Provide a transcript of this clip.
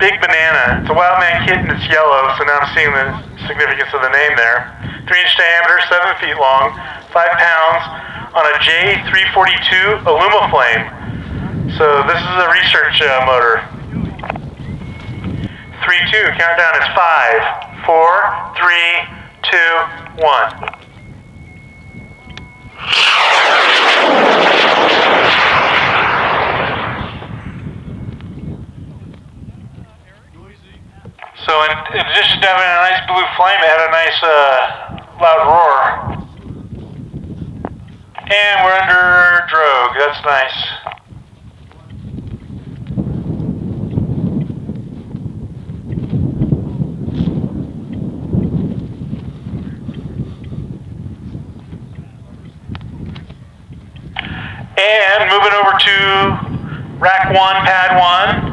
Big Banana. It's a Wildman kit and it's yellow, so now I'm seeing the significance of the name there. 3-inch diameter, 7 feet long, 5 pounds on a J342 Alumaflame. So this is a research motor. 3-2, countdown is 5, 4, 3, 2, 1. So in addition to having a nice blue flame, it had a nice loud roar. And we're under drogue, that's nice. And moving over to rack 1, pad 1.